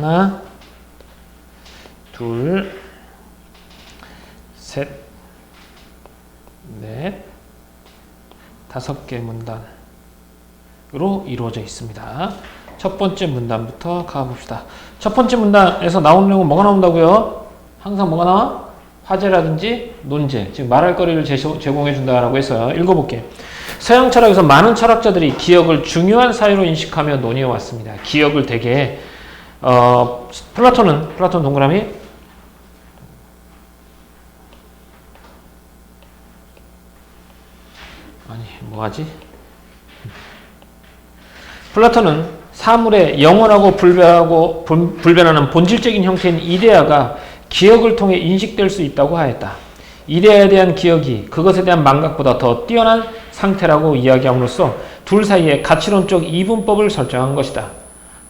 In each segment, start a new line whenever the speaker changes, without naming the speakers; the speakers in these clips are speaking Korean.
하나, 둘, 셋, 넷, 5개 문단으로 이루어져 있습니다. 첫 번째 문단부터 가봅시다. 첫 번째 문단에서 나오는 내용은 뭐가 나온다고요? 항상 뭐가 나와? 화제라든지 논제, 즉 말할 거리를 제공해 준다라고 했어요. 읽어볼게. 서양 철학에서 많은 철학자들이 기억을 중요한 사유로 인식하며 논의해 왔습니다. 기억을 되게 플라톤 동그라미 뭐하지? 플라톤은 사물의 영원하고 불변하는 본질적인 형태인 이데아가 기억을 통해 인식될 수 있다고 하였다. 이데아에 대한 기억이 그것에 대한 망각보다 더 뛰어난 상태라고 이야기함으로써 둘 사이에 가치론적 이분법을 설정한 것이다.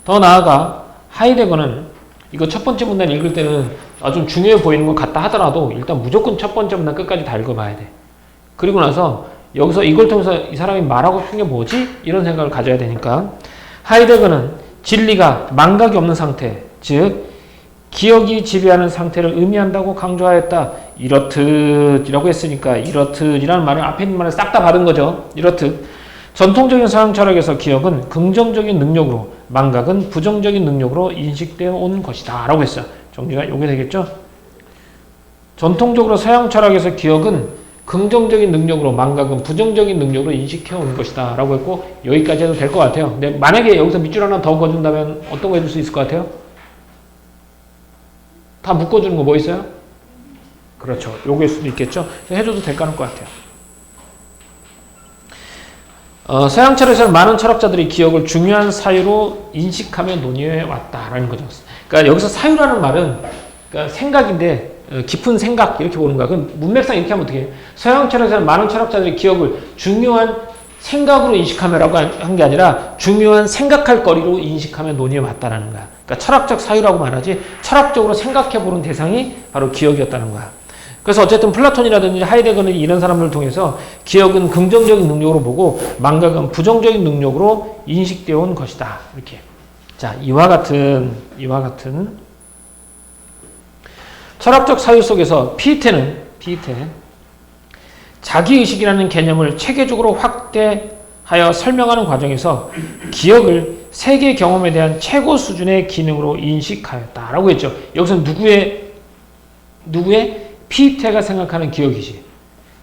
더 나아가 하이데거는 이거 첫 번째 문단 읽을 때는 좀 중요해 보이는 것 같다 하더라도 일단 무조건 첫 번째 문단 끝까지 다 읽어봐야 돼. 그리고 나서 여기서 이걸 통해서 이 사람이 말하고 싶은 게 뭐지? 이런 생각을 가져야 되니까 하이데거는 진리가 망각이 없는 상태, 즉 기억이 지배하는 상태를 의미한다고 강조하였다. 이렇듯이라고 했으니까 이렇듯이라는 말을 앞에 있는 말을 싹 다 받은 거죠. 이렇듯 전통적인 서양 철학에서 기억은 긍정적인 능력으로, 망각은 부정적인 능력으로 인식되어 온 것이다 라고 했어요. 정리가 요게 되겠죠? 전통적으로 서양 철학에서 기억은 긍정적인 능력으로, 망각은 부정적인 능력으로 인식해 온 것이다 라고 했고 여기까지 해도 될 것 같아요. 근데 만약에 여기서 밑줄 하나 더 그어준다면 어떤 거 해줄 수 있을 것 같아요? 다 묶어주는 거 뭐 있어요? 그렇죠. 요거일 수도 있겠죠? 해줘도 될 것 같아요. 서양 철학에서는 많은 철학자들이 기억을 중요한 사유로 인식하며 논의해 왔다라는 거죠. 그러니까 여기서 사유라는 말은 그러니까 생각인데 깊은 생각 이렇게 보는 거야. 그럼 문맥상 이렇게 하면 어떻게 해요? 서양 철학에서는 많은 철학자들이 기억을 중요한 생각으로 인식하며라고 한 게 아니라 중요한 생각할 거리로 인식하며 논의해 왔다라는 거야. 그러니까 철학적 사유라고 말하지 철학적으로 생각해 보는 대상이 바로 기억이었다는 거야. 그래서 어쨌든 플라톤이라든지 하이데거는 이런 사람들을 통해서 기억은 긍정적인 능력으로 보고 망각은 부정적인 능력으로 인식되어 온 것이다. 이렇게. 자, 이와 같은 철학적 사유 속에서 피에테는 자기의식이라는 개념을 체계적으로 확대하여 설명하는 과정에서 기억을 세계 경험에 대한 최고 수준의 기능으로 인식하였다라고 했죠. 여기서 누구의 피에테가 생각하는 기억이지.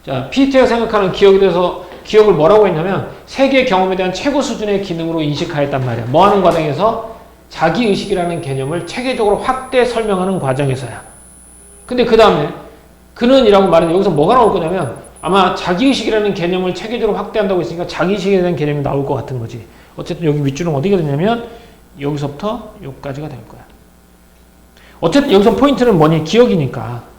자, 피에테가 생각하는 기억에 대해서 기억을 뭐라고 했냐면 세계 경험에 대한 최고 수준의 기능으로 인식하였단 말이야. 뭐 하는 과정에서? 자기의식이라는 개념을 체계적으로 확대 설명하는 과정에서야. 근데 그 다음에 그는 이라고 말하는데 여기서 뭐가 나올 거냐면 아마 자기의식이라는 개념을 체계적으로 확대한다고 했으니까 자기의식에 대한 개념이 나올 것 같은 거지. 어쨌든 여기 밑줄은 어디가 되냐면 여기서부터 여기까지가 될 거야. 어쨌든 여기서 포인트는 뭐니? 기억이니까.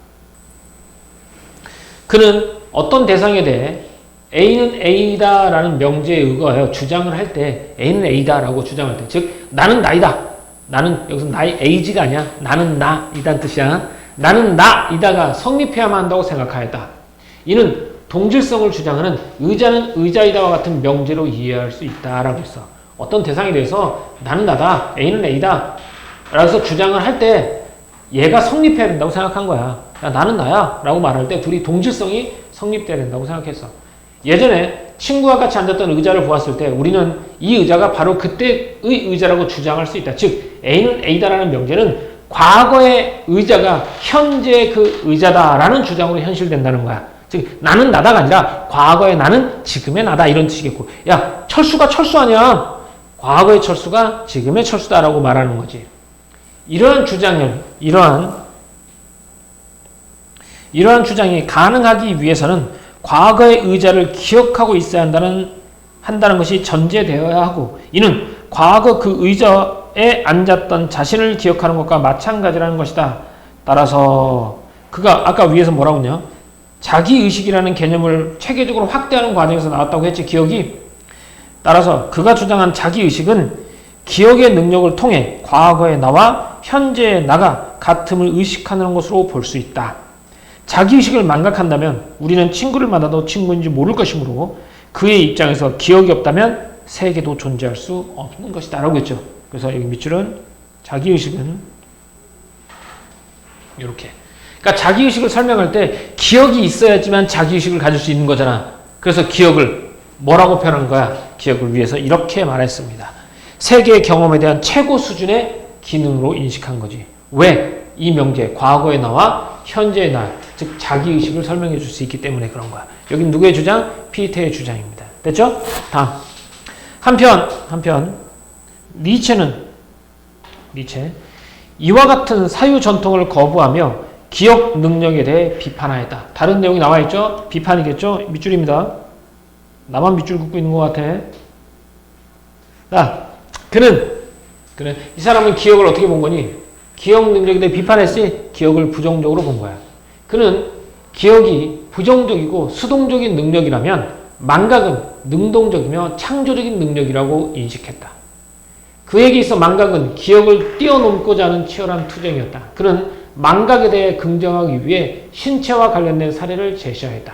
그는 어떤 대상에 대해 A는 A다라는 명제에 의거하여 주장을 할 때 A는 A다라고 주장할 때 즉 나는 나이다. 나는 여기서 나의 A지가 아니야. 나는 나이다는 뜻이야. 나는 나이다가 성립해야만 한다고 생각하였다. 이는 동질성을 주장하는 의자는 의자이다와 같은 명제로 이해할 수 있다라고 했어. 어떤 대상에 대해서 나는 나다, A는 A다 라고 주장을 할 때 얘가 성립해야 된다고 생각한 거야. 야, 나는 나야 라고 말할 때 둘이 동질성이 성립돼야 된다고 생각했어. 예전에 친구와 같이 앉았던 의자를 보았을 때 우리는 이 의자가 바로 그때의 의자라고 주장할 수 있다. 즉 A는 A다라는 명제는 과거의 의자가 현재 그 의자다라는 주장으로 현실된다는 거야. 즉 나는 나다가 아니라 과거의 나는 지금의 나다 이런 뜻이겠고 야 철수가 철수 아니야. 과거의 철수가 지금의 철수다라고 말하는 거지. 이러한 주장이 가능하기 위해서는 과거의 의자를 기억하고 있어야 한다는 것이 전제되어야 하고 이는 과거 그 의자에 앉았던 자신을 기억하는 것과 마찬가지라는 것이다. 따라서 그가 아까 위에서 뭐라고 했냐? 자기의식이라는 개념을 체계적으로 확대하는 과정에서 나왔다고 했지, 기억이. 따라서 그가 주장한 자기의식은 기억의 능력을 통해 과거의 나와 현재의 나가 같음을 의식하는 것으로 볼 수 있다. 자기의식을 망각한다면 우리는 친구를 만나도 친구인지 모를 것이므로 그의 입장에서 기억이 없다면 세계도 존재할 수 없는 것이다 라고 했죠. 그래서 여기 밑줄은 자기의식은 이렇게. 그러니까 자기의식을 설명할 때 기억이 있어야지만 자기의식을 가질 수 있는 거잖아. 그래서 기억을 뭐라고 표현한 거야? 기억을 위해서 이렇게 말했습니다. 세계의 경험에 대한 최고 수준의 기능으로 인식한 거지. 왜? 이 명제, 과거의 나와 현재의 나, 즉 자기의식을 설명해 줄 수 있기 때문에 그런 거야. 여긴 누구의 주장? 피테의 주장입니다. 됐죠? 다음. 한편 니체 이와 같은 사유 전통을 거부하며 기억 능력에 대해 비판하였다. 다른 내용이 나와 있죠? 비판이겠죠? 밑줄입니다. 나만 밑줄 긋고 있는 것 같아. 자, 그는 이 사람은 기억을 어떻게 본 거니? 기억 능력에 대해 비판했지? 기억을 부정적으로 본 거야. 그는 기억이 부정적이고 수동적인 능력이라면 망각은 능동적이며 창조적인 능력이라고 인식했다. 그에게 있어 망각은 기억을 뛰어넘고자 하는 치열한 투쟁이었다. 그는 망각에 대해 긍정하기 위해 신체와 관련된 사례를 제시하였다.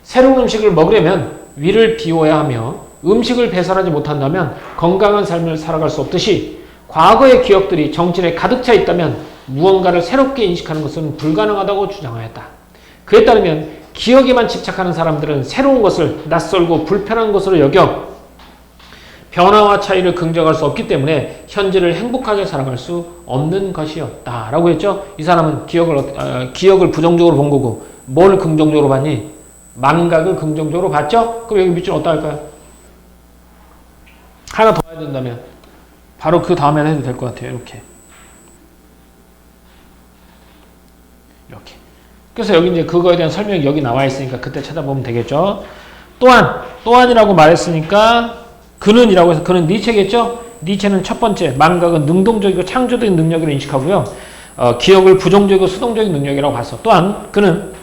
새로운 음식을 먹으려면 위를 비워야 하며 음식을 배설하지 못한다면 건강한 삶을 살아갈 수 없듯이 과거의 기억들이 정신에 가득 차 있다면 무언가를 새롭게 인식하는 것은 불가능하다고 주장하였다. 그에 따르면 기억에만 집착하는 사람들은 새로운 것을 낯설고 불편한 것으로 여겨 변화와 차이를 긍정할 수 없기 때문에 현재를 행복하게 살아갈 수 없는 것이었다. 라고 했죠. 이 사람은 기억을 부정적으로 본 거고 뭘 긍정적으로 봤니? 망각을 긍정적으로 봤죠? 그럼 여기 밑줄 어디다 할까요? 하나 더 해야 된다면 바로 그 다음에 해도 될 것 같아요. 이렇게. 그래서 여기 이제 그거에 대한 설명이 여기 나와 있으니까 그때 찾아보면 되겠죠. 또한이라고 말했으니까 그는이라고 해서 그는 니체겠죠? 니체는 첫 번째, 망각은 능동적이고 창조적인 능력으로 인식하고요. 기억을 부정적이고 수동적인 능력이라고 봤어. 또한 그는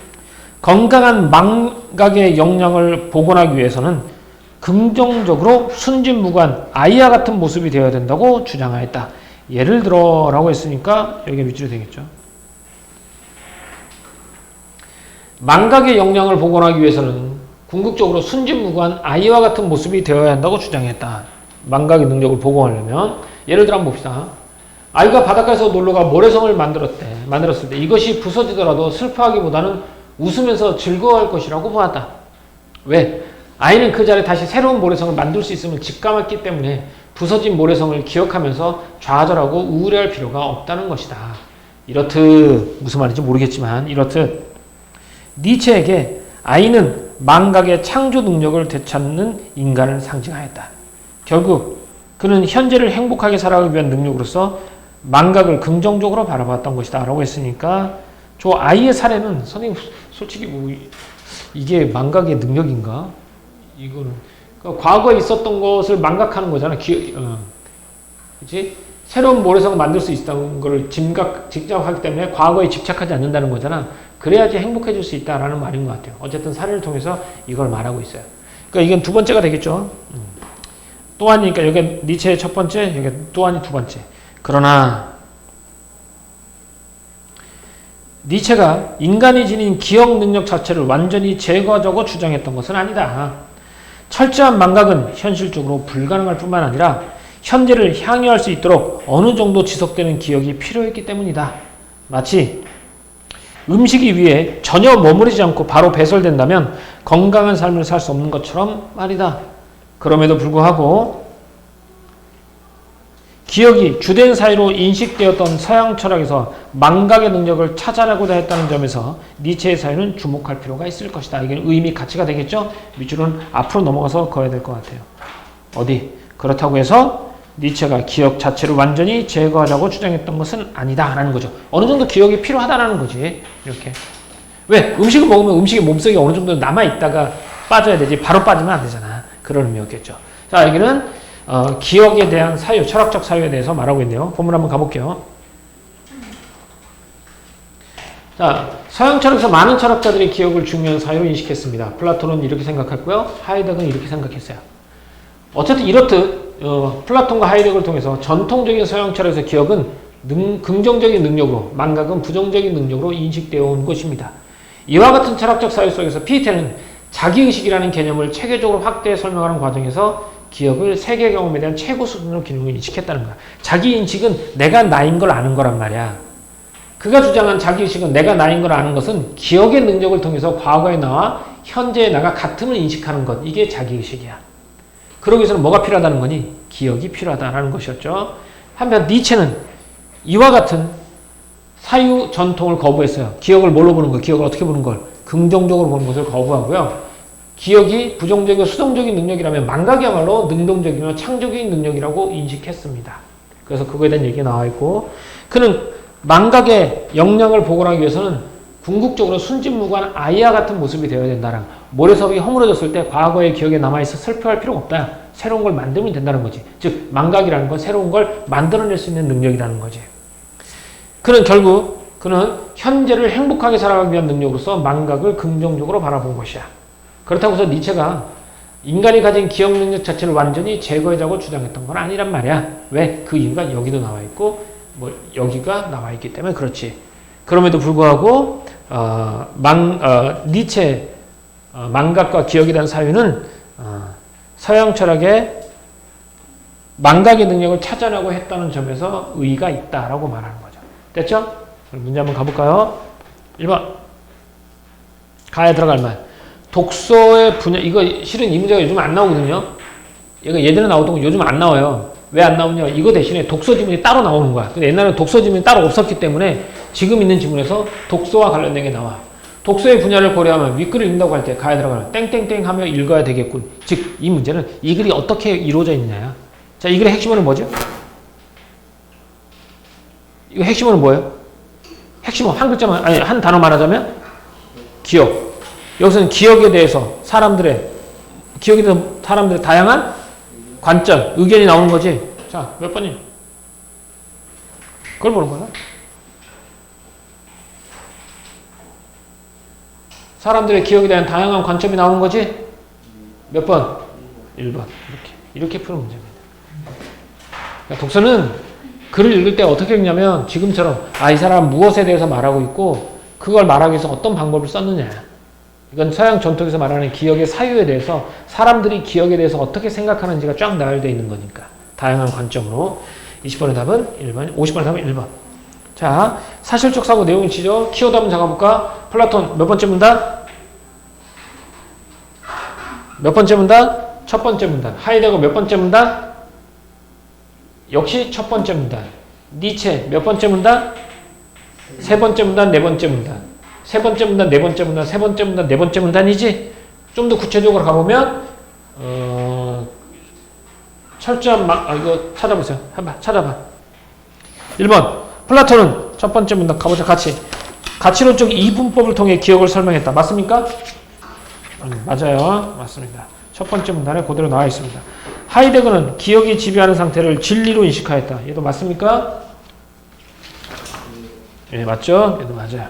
건강한 망각의 역량을 복원하기 위해서는 긍정적으로 순진무구한 아이와 같은 모습이 되어야 된다고 주장하였다. 예를 들어 라고 했으니까 여기에 밑줄이 되겠죠. 망각의 역량을 복원하기 위해서는 궁극적으로 순진무구한 아이와 같은 모습이 되어야 한다고 주장했다. 망각의 능력을 복원하려면 예를 들어 한번 봅시다. 아이가 바닷가에서 놀러가 모래성을 만들었을 때 이것이 부서지더라도 슬퍼하기보다는 웃으면서 즐거워할 것이라고 보았다. 왜? 아이는 그 자리에 다시 새로운 모래성을 만들 수 있음을 직감했기 때문에 부서진 모래성을 기억하면서 좌절하고 우울해할 필요가 없다는 것이다. 이렇듯 무슨 말인지 모르겠지만 이렇듯 니체에게 아이는 망각의 창조 능력을 되찾는 인간을 상징하였다. 결국 그는 현재를 행복하게 살아가기 위한 능력으로서 망각을 긍정적으로 바라봤던 것이다 라고 했으니까 저 아이의 사례는 선생님 솔직히 뭐 이게 망각의 능력인가? 이거는 그러니까 과거에 있었던 것을 망각하는 거잖아. 그치? 새로운 모래성을 만들 수 있다는 걸 직접하기 때문에 과거에 집착하지 않는다는 거잖아. 그래야지 행복해질 수 있다라는 말인 것 같아요. 어쨌든 사례를 통해서 이걸 말하고 있어요. 그러니까 이건 두 번째가 되겠죠. 또한이니까 여기 니체의 첫 번째, 여기 또한이 두 번째. 그러나 니체가 인간이 지닌 기억 능력 자체를 완전히 제거하자고 주장했던 것은 아니다. 철저한 망각은 현실적으로 불가능할 뿐만 아니라 현재를 향유할 수 있도록 어느 정도 지속되는 기억이 필요했기 때문이다. 마치 음식이 위에 전혀 머무르지 않고 바로 배설된다면 건강한 삶을 살 수 없는 것처럼 말이다. 그럼에도 불구하고 기억이 주된 사유로 인식되었던 서양 철학에서 망각의 능력을 찾아내고자 했다는 점에서 니체의 사유는 주목할 필요가 있을 것이다. 이게 의미 가치가 되겠죠? 밑줄은 앞으로 넘어가서 그어야 될 것 같아요. 어디? 그렇다고 해서 니체가 기억 자체를 완전히 제거하자고 주장했던 것은 아니다라는 거죠. 어느 정도 기억이 필요하다라는 거지. 이렇게. 왜? 음식을 먹으면 음식이 몸속에 어느 정도 남아있다가 빠져야 되지. 바로 빠지면 안 되잖아. 그런 의미였겠죠. 자, 여기는 기억에 대한 사유, 철학적 사유에 대해서 말하고 있네요. 본문 한번 가볼게요. 자, 서양 철학에서 많은 철학자들이 기억을 중요한 사유로 인식했습니다. 플라톤은 이렇게 생각했고요. 하이데거는 이렇게 생각했어요. 어쨌든 이렇듯 플라톤과 하이데거를 통해서 전통적인 서양 철학에서 기억은 긍정적인 능력으로, 망각은 부정적인 능력으로 인식되어 온 것입니다. 이와 같은 철학적 사유 속에서 피에테는 자기의식이라는 개념을 체계적으로 확대해 설명하는 과정에서 기억을 세계 경험에 대한 최고 수준으로 기능을 인식했다는 거야. 자기 인식은 내가 나인 걸 아는 거란 말이야. 그가 주장한 자기의식은 내가 나인 걸 아는 것은 기억의 능력을 통해서 과거의 나와 현재의 나가 같음을 인식하는 것. 이게 자기의식이야. 그러기 위해서는 뭐가 필요하다는 거니? 기억이 필요하다는 것이었죠. 한편 니체는 이와 같은 사유 전통을 거부했어요. 기억을 뭘로 보는 거? 기억을 어떻게 보는 걸? 긍정적으로 보는 것을 거부하고요. 기억이 부정적이고 수동적인 능력이라면 망각이야말로 능동적이며 창조적인 능력이라고 인식했습니다. 그래서 그거에 대한 얘기가 나와 있고, 그는 망각의 역량을 복원하기 위해서는 궁극적으로 순진무구한 아이와 같은 모습이 되어야 된다랑, 모래석이 허물어졌을 때 과거의 기억에 남아있어 슬퍼할 필요가 없다. 새로운 걸 만들면 된다는 거지. 즉 망각이라는 건 새로운 걸 만들어낼 수 있는 능력이라는 거지. 그는 현재를 행복하게 살아가기 위한 능력으로서 망각을 긍정적으로 바라본 것이야. 그렇다고 해서 니체가 인간이 가진 기억 능력 자체를 완전히 제거해자고 주장했던 건 아니란 말이야. 왜? 그 이유가 여기도 나와 있고 여기가 나와 있기 때문에 그렇지. 그럼에도 불구하고 니체의 망각과 기억에 대한 사유는 서양 철학의 망각의 능력을 찾아내고 했다는 점에서 의의가 있다라고 말하는 거죠. 됐죠? 문제 한번 가볼까요? 1번. 가에 들어갈 말. 독서의 분야, 이거 실은 이 문제가 요즘 안 나오거든요. 이거 예전에 나오던 거 요즘 안 나와요. 왜 안 나오냐? 이거 대신에 독서 지문이 따로 나오는 거야. 근데 옛날에는 독서 지문이 따로 없었기 때문에 지금 있는 지문에서 독서와 관련된 게 나와. 독서의 분야를 고려하면 윗글을 읽는다고 할 때 가에 들어가면 땡땡땡 하며 읽어야 되겠군. 즉, 이 문제는 이 글이 어떻게 이루어져 있느냐. 자, 이 글의 핵심어는 뭐죠? 이거 핵심어는 뭐예요? 핵심어, 한 글자만, 아니, 한 단어 말하자면 기억. 여기서는 기억에 대해서 사람들의 다양한 관점, 의견이 나오는 거지. 자, 몇 번이? 그걸 보는 거야. 사람들의 기억에 대한 다양한 관점이 나오는 거지. 몇 번? 1번. 이렇게 푸는 문제입니다. 그러니까 독서는 글을 읽을 때 어떻게 읽냐면 지금처럼 이 사람 무엇에 대해서 말하고 있고 그걸 말하기 위해서 어떤 방법을 썼느냐. 이건 서양 전통에서 말하는 기억의 사유에 대해서 사람들이 기억에 대해서 어떻게 생각하는지가 쫙 나열되어 있는 거니까. 다양한 관점으로. 20번의 답은 1번, 50번의 답은 1번. 자, 사실적 사고 내용이 치죠. 키워드 한번 잡아볼까? 플라톤 몇 번째 문단? 몇 번째 문단? 첫 번째 문단. 하이데거 몇 번째 문단? 역시 첫 번째 문단. 니체 몇 번째 문단? 세 번째 문단, 네 번째 문단. 세 번째 문단, 네 번째 문단, 세 번째 문단, 네 번째 문단이지? 좀 더 구체적으로 가보면, 철저한 이거 찾아보세요. 한번 찾아봐. 1번. 플라톤은 첫 번째 문단 가보자, 같이. 가치론적 이분법을 통해 기억을 설명했다. 맞습니까? 맞아요. 맞습니다. 첫 번째 문단에 그대로 나와 있습니다. 하이데거는 기억이 지배하는 상태를 진리로 인식하였다. 얘도 맞습니까? 예, 맞죠? 얘도 맞아요.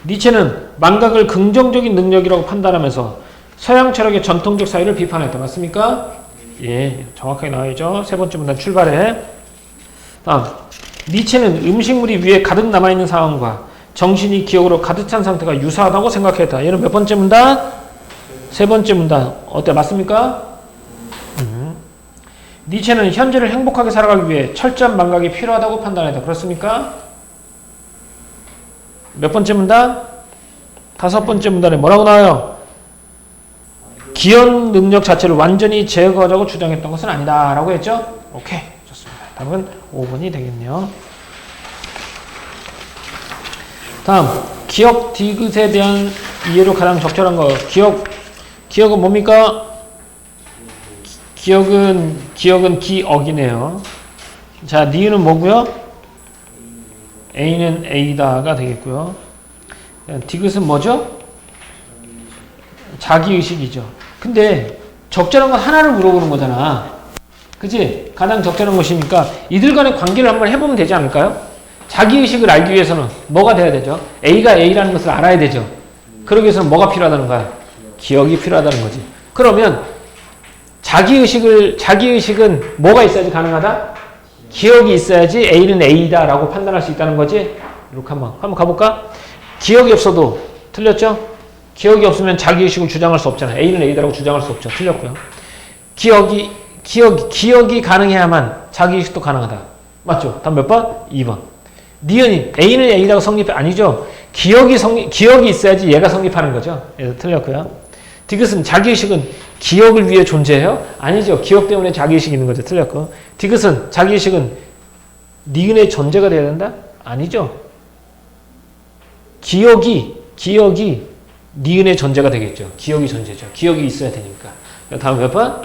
니체는 망각을 긍정적인 능력이라고 판단하면서 서양 철학의 전통적 사유를 비판했다. 맞습니까? 예, 정확하게 나와있죠. 세 번째 문단 출발해. 다음, 니체는 음식물이 위에 가득 남아있는 상황과 정신이 기억으로 가득 찬 상태가 유사하다고 생각했다. 얘는 몇 번째 문단? 세 번째 문단. 어때? 맞습니까? 니체는 현재를 행복하게 살아가기 위해 철저한 망각이 필요하다고 판단했다. 그렇습니까? 몇 번째 문단? 다섯 번째 문단에 뭐라고 나와요? 기억 능력 자체를 완전히 제거하자고 주장했던 것은 아니다. 라고 했죠? 오케이. 좋습니다. 답은 5번이 되겠네요. 다음, 기억 디귿에 대한 이해로 가장 적절한 거. 기억은 뭡니까? 기억은 기억이네요. 자, 니은 뭐고요? A는 A다가 되겠고요. 디귿은 뭐죠? 자기의식이죠. 근데 적절한 건 하나를 물어보는 거잖아. 그치? 가장 적절한 것이니까 이들 간의 관계를 한번 해보면 되지 않을까요? 자기의식을 알기 위해서는 뭐가 돼야 되죠? A가 A라는 것을 알아야 되죠. 그러기 위해서는 뭐가 필요하다는 거야? 기억이 필요하다는 거지. 그러면 자기의식은 뭐가 있어야지 가능하다? 기억이 있어야지 A는 A다 라고 판단할 수 있다는 거지. 이렇게 한번 가볼까? 기억이 없어도 틀렸죠? 기억이 없으면 자기의식을 주장할 수 없잖아. A는 A다라고 주장할 수 없죠. 틀렸고요. 기억이 가능해야만 자기의식도 가능하다. 맞죠? 다음 몇 번? 2번. 니은이 A는 A라고 성립 아니죠? 기억이 있어야지 얘가 성립하는 거죠. 그래서 틀렸고요. 디귿은 자기의식은 기억을 위해 존재해요? 아니죠. 기억 때문에 자기의식이 있는 거죠. 틀렸고. 디귿은 자기의식은 니은의 존재가 돼야 된다? 아니죠. 기억이 니은의 존재가 되겠죠. 기억이 존재죠. 기억이 있어야 되니까. 다음 몇 번?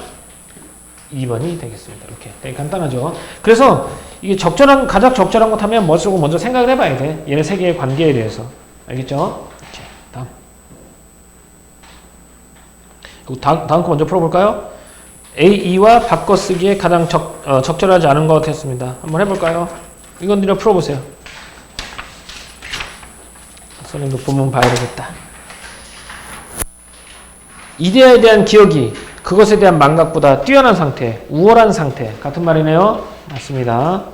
2번이 되겠습니다. 이렇게. 되게 간단하죠. 그래서 이게 가장 적절한 것 하면 뭐쓰고 먼저 생각을 해봐야 돼. 얘네 세 개의 관계에 대해서. 알겠죠? 이렇게. 다음 거 먼저 풀어볼까요? A2와 바꿔쓰기에 가장 적절하지 않은 것 같았습니다. 한번 해볼까요? 이건 니네 풀어보세요. 선생님도 본문 봐야 되겠다. 이데아에 대한 기억이 그것에 대한 망각보다 뛰어난 상태, 우월한 상태. 같은 말이네요. 맞습니다.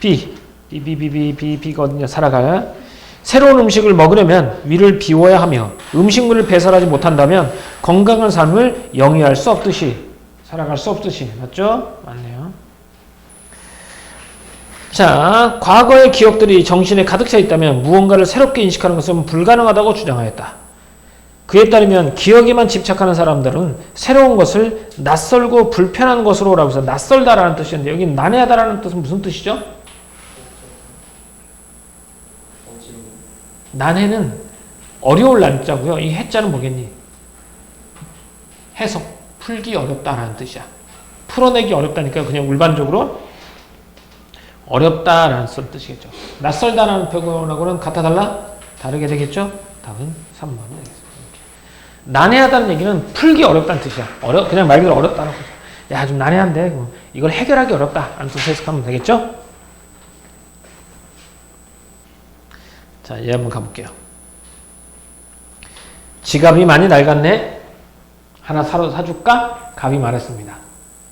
B가 어디냐? 살아갈. 새로운 음식을 먹으려면 위를 비워야 하며 음식물을 배설하지 못한다면 건강한 삶을 영위할 수 없듯이 살아갈 수 없듯이. 맞죠? 맞네요. 자, 과거의 기억들이 정신에 가득 차 있다면 무언가를 새롭게 인식하는 것은 불가능하다고 주장하였다. 그에 따르면 기억에만 집착하는 사람들은 새로운 것을 낯설고 불편한 것으로 라고 해서 낯설다라는 뜻이었는데 여기 난해하다라는 뜻은 무슨 뜻이죠? 난해는 어려울 난자고요. 이 해자는 뭐겠니? 해석, 풀기 어렵다라는 뜻이야. 풀어내기 어렵다니까 그냥 일반적으로 어렵다라는 뜻이겠죠. 낯설다라는 표현하고는 같아 달라? 다르게 되겠죠? 답은 3번 되겠습니다. 난해하다는 얘기는 풀기 어렵다는 뜻이야. 그냥 말 그대로 어렵다는 거죠. 야, 좀 난해한데 이걸 해결하기 어렵다라는 뜻으로 해석하면 되겠죠? 자, 얘 한번 가볼게요. 지갑이 많이 낡았네. 하나 사줄까? 갑이 말했습니다.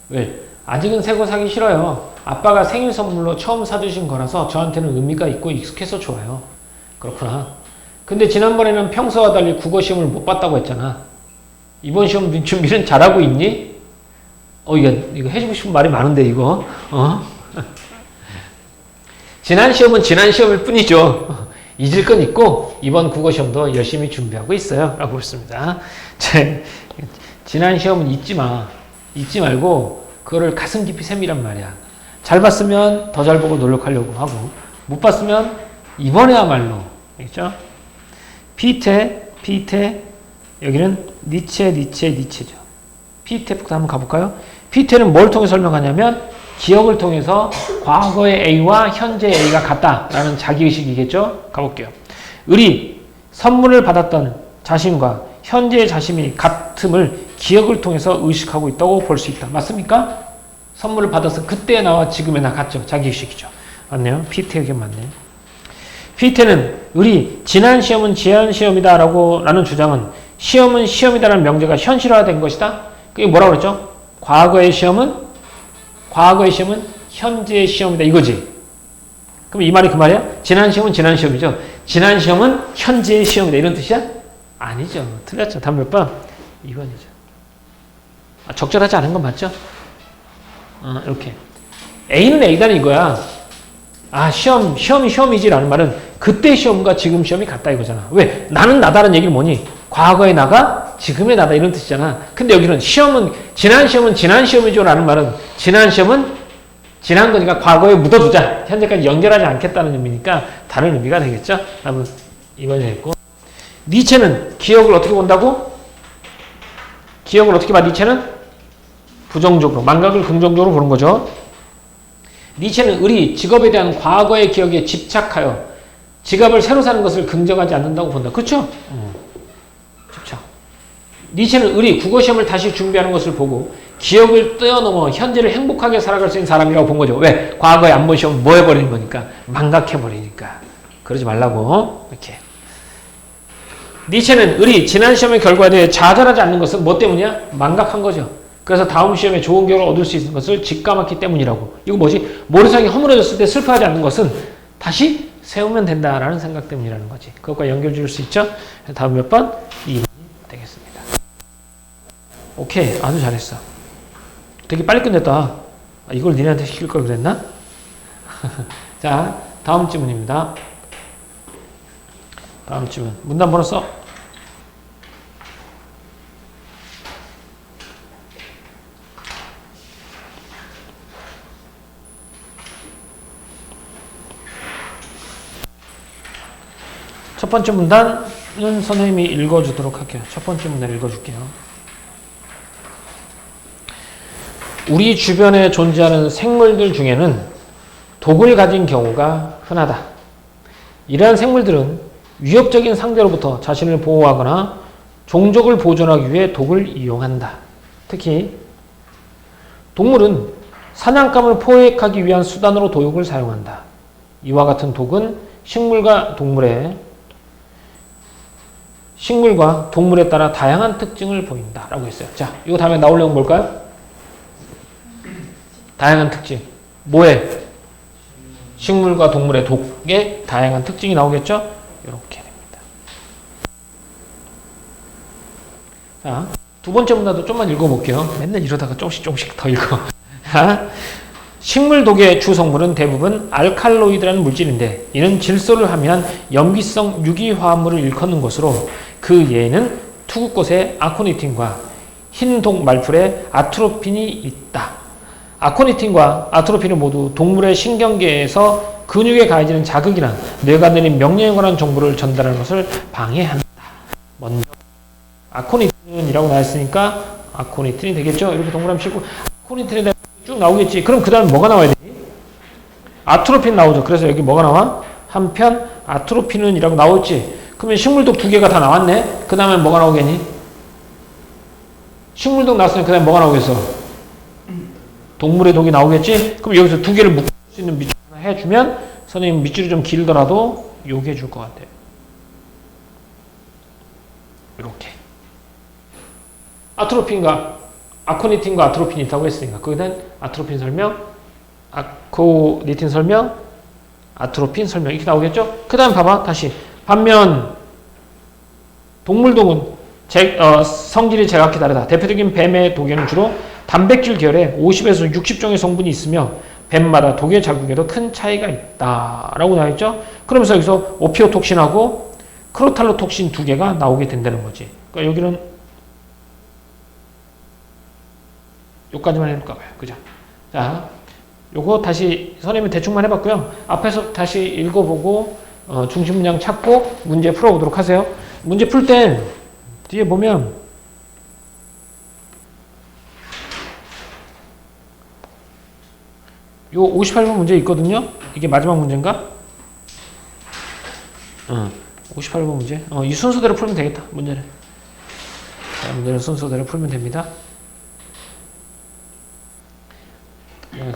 왜? 아직은 새 거 사기 싫어요. 아빠가 생일 선물로 처음 사주신 거라서 저한테는 의미가 있고 익숙해서 좋아요. 그렇구나. 근데 지난번에는 평소와 달리 국어 시험을 못 봤다고 했잖아. 이번 시험 준비는 잘하고 있니? 이거 해주고 싶은 말이 많은데, 이거. 지난 시험은 지난 시험일 뿐이죠. 잊을 건 있고, 이번 국어 시험도 열심히 준비하고 있어요. 라고 했습니다. 지난 시험은 잊지 마. 잊지 말고, 그거를 가슴 깊이 세미란 말이야. 잘 봤으면 더 잘 보고 노력하려고 하고, 못 봤으면 이번에야말로. 알겠죠? 피테, 여기는 니체죠. 피테부터 한번 가볼까요? 피테는 뭘 통해 설명하냐면 기억을 통해서 과거의 A와 현재의 A가 같다라는 자기의식이겠죠? 가볼게요. 선물을 받았던 자신과 현재의 자신이 같음을 기억을 통해서 의식하고 있다고 볼 수 있다. 맞습니까? 선물을 받아서 그때의 나와 지금의 나 같죠? 자기의식이죠. 맞네요. 피테 의견 맞네요. 피테는 지난 시험은 지난 시험이다 라는 주장은 시험은 시험이다라는 명제가 현실화된 것이다. 그게 뭐라고 그랬죠? 과거의 시험은 현재의 시험이다 이거지. 그럼 이 말이 그 말이야? 지난 시험은 지난 시험이죠. 지난 시험은 현재의 시험이다 이런 뜻이야? 아니죠. 틀렸죠. 다음 몇 번? 2번이죠. 적절하지 않은 건 맞죠? 이렇게. A는 A다는 이거야. 시험이 시험이지라는 말은 그때 시험과 지금 시험이 같다 이거잖아. 왜? 나는 나다라는 얘기는 뭐니? 과거의 나가 지금의 나다 이런 뜻이잖아. 근데 여기는 지난 시험은 지난 시험이죠 라는 말은 지난 시험은 지난 거니까 과거에 묻어두자. 현재까지 연결하지 않겠다는 의미니까 다른 의미가 되겠죠? 다음은 2번이 되겠고. 니체는 기억을 어떻게 본다고? 기억을 어떻게 봐? 니체는 부정적으로, 망각을 긍정적으로 보는 거죠. 니체는 직업에 대한 과거의 기억에 집착하여 지갑을 새로 사는 것을 긍정하지 않는다고 본다. 그렇죠? 집착. 니체는 국어시험을 다시 준비하는 것을 보고 기억을 뛰어넘어 현재를 행복하게 살아갈 수 있는 사람이라고 본 거죠. 왜? 과거에 안 본 시험 뭐 해버리는 거니까. 망각해버리니까. 그러지 말라고. 이렇게. 니체는 지난 시험의 결과에 대해 좌절하지 않는 것은 뭐 때문이야? 망각한 거죠. 그래서 다음 시험에 좋은 결과를 얻을 수 있는 것을 직감했기 때문이라고. 이거 뭐지? 모래성이 허물어졌을 때 슬퍼하지 않는 것은 다시 세우면 된다라는 생각 때문이라는 거지. 그것과 연결 지을 수 있죠? 다음 몇 번? 2번이 되겠습니다. 오케이. 아주 잘했어. 되게 빨리 끝냈다. 아, 이걸 니네한테 시킬 걸 그랬나? 자, 다음 지문입니다. 다음 지문. 문단 번호 써. 첫 번째 문단은 선생님이 읽어주도록 할게요. 첫 번째 문단 읽어줄게요. 우리 주변에 존재하는 생물들 중에는 독을 가진 경우가 흔하다. 이러한 생물들은 위협적인 상대로부터 자신을 보호하거나 종족을 보존하기 위해 독을 이용한다. 특히 동물은 사냥감을 포획하기 위한 수단으로 독을 사용한다. 이와 같은 독은 식물과 동물에 따라 다양한 특징을 보인다. 라고 했어요. 자, 이거 다음에 나올 내용 뭘까요? 다양한 특징. 뭐에? 식물과 동물의 독의 다양한 특징이 나오겠죠? 이렇게 됩니다. 자, 두 번째 문단도 좀만 읽어볼게요. 맨날 이러다가 조금씩 더 읽어. 자, 식물 독의 주 성분은 대부분 알칼로이드라는 물질인데 이는 질소를 함유한 염기성 유기화합물을 일컫는 것으로 그 예에는 투구꽃의 아코니틴과 흰독 말풀의 아트로핀이 있다. 아코니틴과 아트로핀은 모두 동물의 신경계에서 근육에 가해지는 자극이나 뇌가 내린 명령에 관한 정보를 전달하는 것을 방해한다. 먼저 아코니틴이라고 나왔으니까 아코니틴이 되겠죠? 이렇게 동그라미 치고 아코니틴에 대해 쭉 나오겠지. 그럼 그 다음에 뭐가 나와야 되지? 아트로핀 나오죠. 그래서 여기 뭐가 나와? 한편 아트로핀은 이라고 나오지. 그러면 식물독 두 개가 다 나왔네. 그 다음에 뭐가 나오겠니? 식물독 나왔으니 그 다음에 뭐가 나오겠어? 동물의 독이 나오겠지? 그럼 여기서 두 개를 묶을 수 있는 밑줄 하나 해주면 선생님 밑줄이 좀 길더라도 요게 해줄 것 같아요. 이렇게. 아코니틴과 아트로핀이 있다고 했으니까 거기에 대한 아트로핀 설명, 아코니틴 설명, 아트로핀 설명 이렇게 나오겠죠? 그 다음 봐봐 다시. 반면 동물독은 성질이 제각기 다르다. 대표적인 뱀의 독에는 주로 단백질 계열의 50에서 60종의 성분이 있으며 뱀마다 독의 자극에도 큰 차이가 있다 라고 나와있죠. 그러면서 여기서 오피오톡신하고 크로탈로톡신 두 개가 나오게 된다는 거지. 그러니까 여기는 여기까지만 해볼까 봐요. 그죠? 자, 요거 다시 선생님이 대충만 해봤고요. 앞에서 다시 읽어보고 중심 문장 찾고 문제 풀어보도록 하세요. 문제 풀 땐 뒤에 보면 요 58번 문제 있거든요. 이게 마지막 문제인가? 58번 문제. 이 순서대로 풀면 되겠다. 문제는. 자, 문제는 순서대로 풀면 됩니다.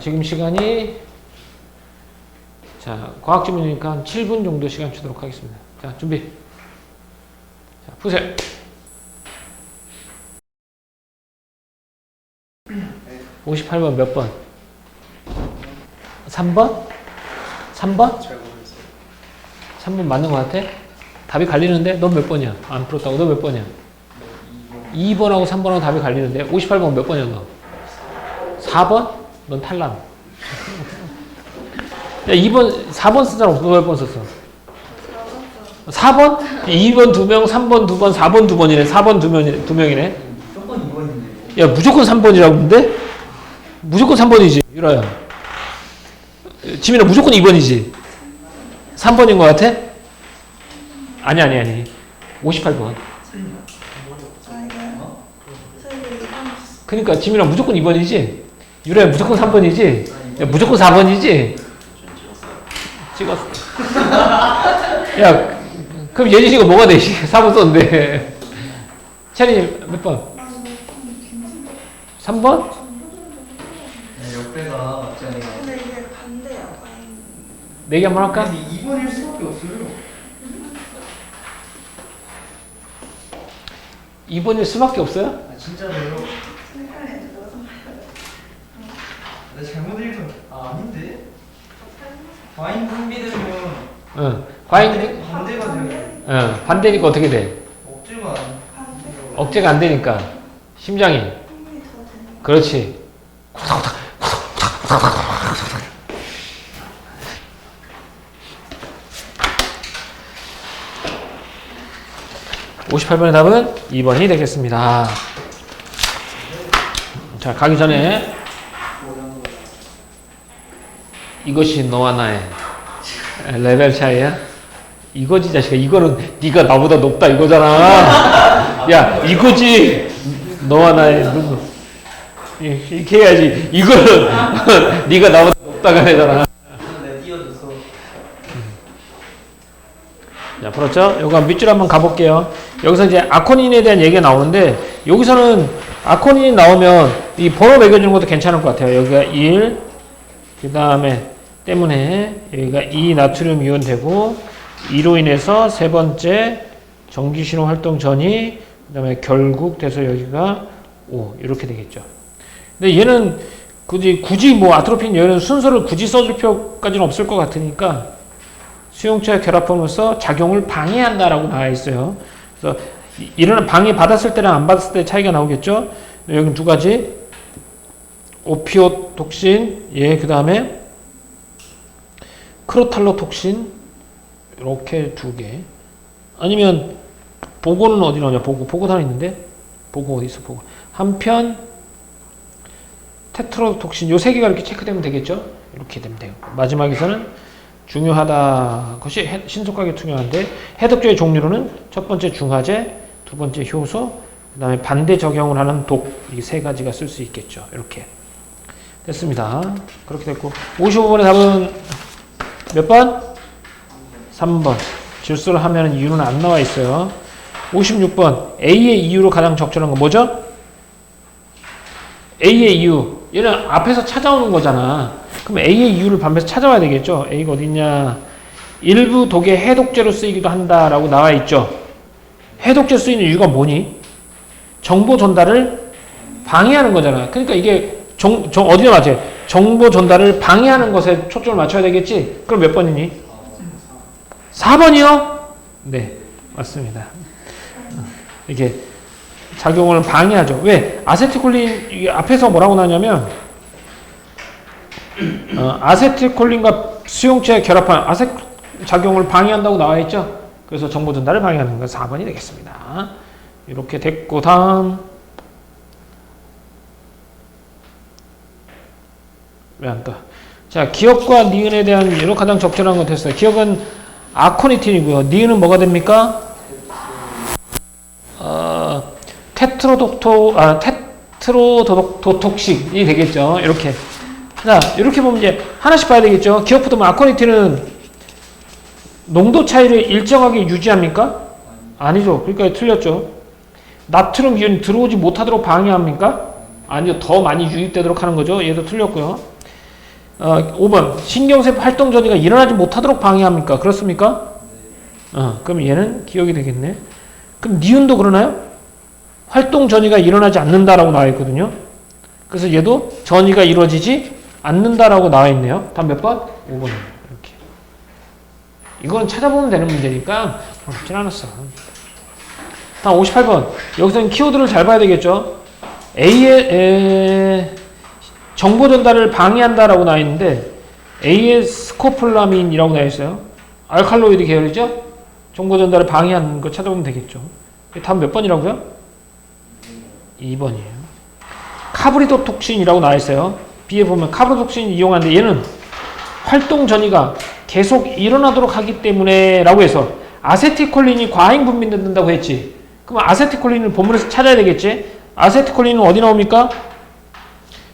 지금 시간이 자, 과학지문이니까 한 7분 정도 시간 주도록 하겠습니다. 자, 준비. 자, 푸세요. 58번 몇 번? 3번? 3번? 3번 맞는 것 같아? 답이 갈리는데? 넌 몇 번이야? 안 풀었다고? 너 몇 번이야? 2번하고 3번하고 답이 갈리는데? 58번 몇 번이야 너? 4번? 넌 탈락. 야, 4번 쓴 사람 없어? 너 몇 번 썼어? 4번? 2번 2명, 3번 2번, 4번 2번이네. 4번 2명이네.
무조건 2번인데.
야, 무조건 3번이라고 근데? 무조건 3번이지, 유라야. 지민아, 무조건 2번이지. 3번인 것 같아? 아니. 58번. 그러니까 지민아, 무조건 2번이지? 유라야, 무조건 3번이지? 야, 무조건 4번이지? 찍었어. 야, 그럼 예진이가 뭐가 돼? 4번 썼는데. 찬이 몇 번? 3번?
네, 옆에가 맞잖아요.
근데 이게 반대야.
내기 한번 할까?
아니 2번일 수밖에 없어요.
2번일 수밖에 없어요?
아 진짜로요? 나 잘못 읽은. 아닌데? 과잉 분비되면
응. 과잉,
반대가 돼요.
응. 반대니까 어떻게 돼?
억제가 아니.
억제가 안 되니까. 심장이. 그렇지. (58번의) 답은 2번이 되겠습니다. 자, 가기 전에 이것이 너와 나의 레벨 차이야? 이거지 자식아. 이거는 네가 나보다 높다 이거잖아. 야, 이거지 너와 나의 이렇게 해야지. 이거는 네가 나보다 높다가 되잖아.
내 띄워줘서.
자, 그렇죠? 요거 밑줄 한번 가볼게요. 여기서 이제 아코닌에 대한 얘기가 나오는데, 여기서는 아코닌이 나오면 이 번호 매겨주는 것도 괜찮을 것 같아요. 여기가 1, 그 다음에 때문에 여기가 2 나트륨 이온 되고, 이로 인해서 세 번째 전기신호 활동 전이, 그 다음에 결국 돼서 여기가 5 이렇게 되겠죠. 근데 얘는 굳이 뭐 아트로핀 얘는 순서를 굳이 써줄 필요까지는 없을 것 같으니까 수용체와 결합하면서 작용을 방해한다라고 나와 있어요. 그래서 이런 방해 받았을 때랑 안 받았을 때 차이가 나오겠죠. 여기 두 가지 오피오톡신, 그 다음에 크로탈로톡신 이렇게 두 개. 아니면 보고는 어디 나오냐? 보고 하나 있는데 보고 어디 있어? 보고 한편 테트로톡신 요 세 개가 이렇게 체크되면 되겠죠. 이렇게 되면 돼요. 마지막에서는 중요하다 것이 신속하게 투명한데 해독제의 종류로는 첫 번째 중화제, 두 번째 효소, 그 다음에 반대 적용을 하는 독, 이 세 가지가 쓸 수 있겠죠. 이렇게 됐습니다. 그렇게 됐고 55번의 답은 몇 번? 3번. 질소를 하면 이유는 안 나와 있어요. 56번 A의 이유로 가장 적절한 건 뭐죠? A의 이유. 얘는 앞에서 찾아오는 거잖아. 그럼 A의 이유를 반드시 찾아와야 되겠죠. A가 어딨냐. 일부 독의 해독제로 쓰이기도 한다라고 나와 있죠. 해독제 쓰이는 이유가 뭐니? 정보 전달을 방해하는 거잖아. 그러니까 이게 어디에 맞지? 정보 전달을 방해하는 것에 초점을 맞춰야 되겠지? 그럼 몇 번이니? 4번이요? 네, 맞습니다. 이게 작용을 방해하죠. 왜? 아세틸콜린 앞에서 뭐라고 나냐면 아세틸콜린과 수용체에 결합한 작용을 방해한다고 나와 있죠. 그래서 정보 전달을 방해하는 건 4번이 되겠습니다. 이렇게 됐고 다음 왜 안 떠? 자, 기억과 니은에 대한 이런 가장 적절한 건 됐어요. 기억은 아코니틴이고요. 니은은 뭐가 됩니까? 테트로도톡식이 되겠죠. 이렇게. 자, 이렇게 보면 이제 하나씩 봐야 되겠죠. 기억부터 보면 아코니틴은 농도 차이를 일정하게 유지합니까? 아니죠. 그러니까 틀렸죠. 나트륨 이온이 들어오지 못하도록 방해합니까? 아니죠. 더 많이 유입되도록 하는 거죠. 얘도 틀렸고요. 5번. 신경세포 활동 전이가 일어나지 못하도록 방해합니까? 그렇습니까? 그럼 얘는 기억이 되겠네. 그럼 니은도 그러나요? 활동 전이가 일어나지 않는다라고 나와 있거든요. 그래서 얘도 전이가 이루어지지 않는다라고 나와 있네요. 다음 몇 번? 5번. 이렇게. 이건 찾아보면 되는 문제니까 어렵진 않았어. 다음 58번. 여기서는 키워드를 잘 봐야 되겠죠. A의 정보 전달을 방해한다라고 나와 있는데 A의 스코폴라민이라고 나와 있어요. 알칼로이드 계열이죠. 정보 전달을 방해하는 거 찾아보면 되겠죠. 다음 몇 번이라고요? 2번이에요. 카브리도톡신이라고 나와 있어요. B에 보면 카브리도톡신을 이용하는데 얘는 활동 전이가 계속 일어나도록 하기 때문에 라고 해서 아세틸콜린이 과잉 분비된다고 했지. 그럼 아세틸콜린을 본문에서 찾아야 되겠지. 아세틸콜린은 어디 나옵니까?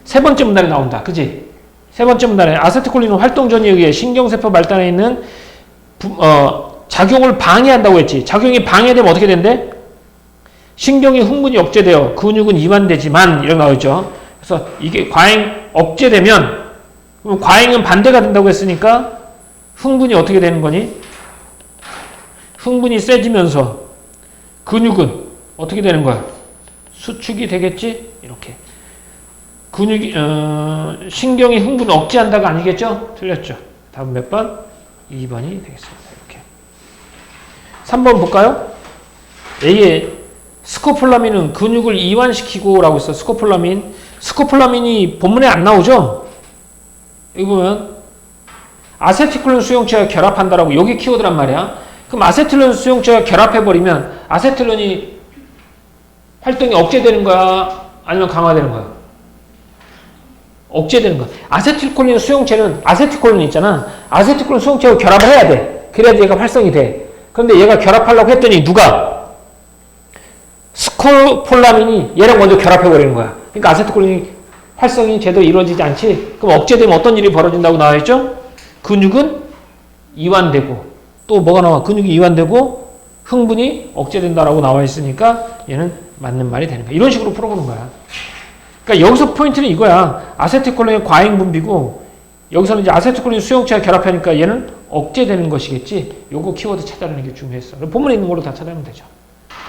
세 번째 문단에 나온다. 그지? 세 번째 문단에 아세틸콜린은 활동 전이에 의해 신경세포 말단에 있는 작용을 방해한다고 했지. 작용이 방해되면 어떻게 된대? 신경의 흥분이 억제되어 근육은 이완되지만 이렇게 나와있죠. 그래서 이게 과잉 억제되면 그럼 과잉은 반대가 된다고 했으니까 흥분이 어떻게 되는 거니? 흥분이 세지면서 근육은 어떻게 되는 거야? 수축이 되겠지? 이렇게. 근육이 신경이 흥분을 억제한다가 아니겠죠? 틀렸죠. 다음 몇 번? 2번이 되겠습니다. 이렇게. 3번 볼까요? A의 스코폴라민은 근육을 이완시키고 라고 했어. 스코폴라민. 스코폴라민이 본문에 안 나오죠? 여기 보면 아세틸콜린 수용체와 결합한다라고 여기 키워드란 말이야. 그럼 아세틸린 수용체와 결합해버리면 아세틸린이 활동이 억제되는 거야? 아니면 강화되는 거야? 억제되는 거야. 아세틸콜린 수용체는 아세틸콜린 있잖아. 아세틸콜린 수용체하고 결합을 해야 돼. 그래야지 얘가 활성이 돼. 그런데 얘가 결합하려고 했더니 누가? 스코폴라민이 얘랑 먼저 결합해버리는 거야. 그러니까 아세틸콜린이 활성이 제대로 이루어지지 않지. 그럼 억제되면 어떤 일이 벌어진다고 나와있죠? 근육은 이완되고 또 뭐가 나와? 근육이 이완되고 흥분이 억제된다라고 나와 있으니까 얘는 맞는 말이 되는 거야. 이런 식으로 풀어보는 거야. 그러니까 여기서 포인트는 이거야. 아세틸콜린의 과잉 분비고 여기서는 이제 아세틸콜린 수용체와 결합하니까 얘는 억제되는 것이겠지. 요거 키워드 찾아내는 게 중요했어. 본문에 있는 걸로 다 찾아내면 되죠.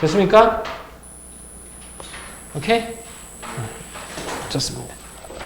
됐습니까? 오케이? 좋습니다.